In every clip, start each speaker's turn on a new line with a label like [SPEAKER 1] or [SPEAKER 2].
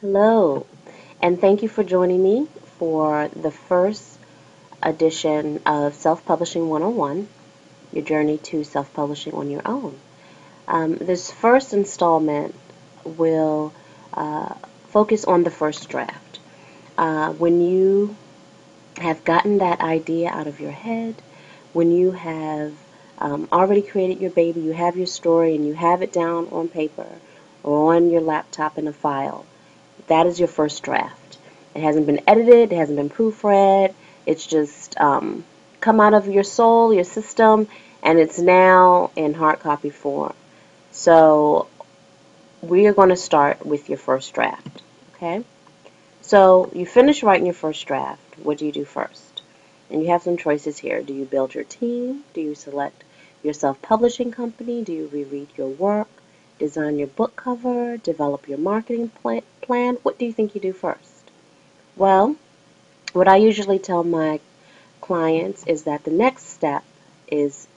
[SPEAKER 1] Hello, and thank you for joining me for the first edition of Self-Publishing 101, your journey to self-publishing on your own. This first installment will focus on the first draft. When you have gotten that idea out of your head, when you have already created your baby, you have your story, and you have it down on paper or on your laptop in a file, that is your first draft. It hasn't been edited, it hasn't been proofread, it's just come out of your soul, your system, and it's now in hard copy form. So we are going to start with your first draft, okay? So you finish writing your first draft. What do you do first? And you have some choices here. Do you build your team? Do you select your self-publishing company? Do you reread your work? Design your book cover? Develop your marketing plan? What do you think you do first? Well, what I usually tell my clients is that the next step is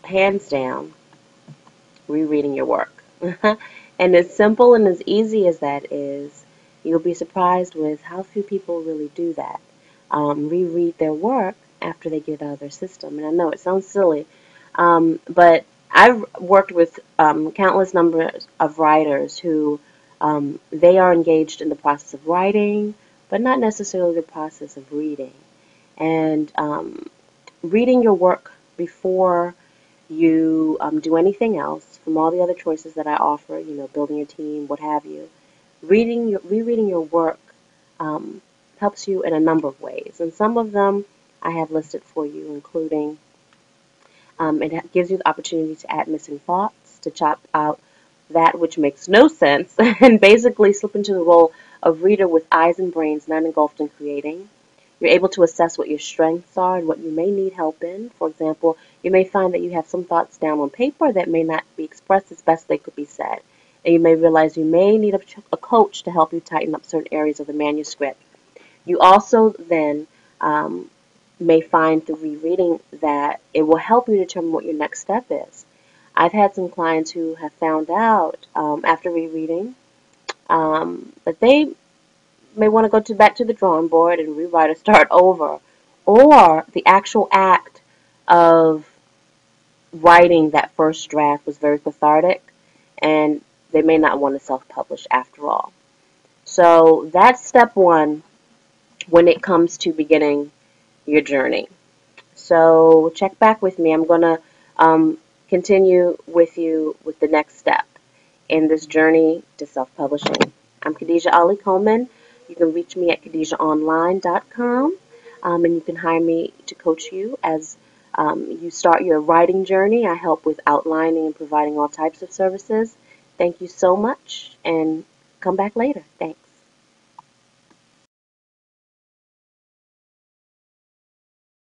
[SPEAKER 1] hands down rereading your work. And as simple and as easy as that is, you'll be surprised with how few people really do that. Reread their work after they get it out of their system. And I know it sounds silly, but I've worked with countless numbers of writers who they are engaged in the process of writing, but not necessarily the process of reading. And reading your work before you do anything else from all the other choices that I offer, building your team, what have you, rereading your work helps you in a number of ways. And some of them I have listed for you, including it gives you the opportunity to add missing thoughts, to chop out that which makes no sense, and basically slip into the role of reader with eyes and brains not engulfed in creating. You're able to assess what your strengths are and what you may need help in. For example, you may find that you have some thoughts down on paper that may not be expressed as best they could be said. And you may realize you may need a coach to help you tighten up certain areas of the manuscript. You also then may find through rereading that it will help you determine what your next step is. I've had some clients who have found out after rereading that they may want to go back to the drawing board and rewrite or start over, or the actual act of writing that first draft was very cathartic, and they may not want to self-publish after all. So that's step one when it comes to beginning your journey. So check back with me. I'm going to continue with you with the next step in this journey to self-publishing. I'm Khadijah Ali-Coleman. You can reach me at khadijahonline.com, and you can hire me to coach you as you start your writing journey. I help with outlining and providing all types of services. Thank you so much, and come back later. Thanks.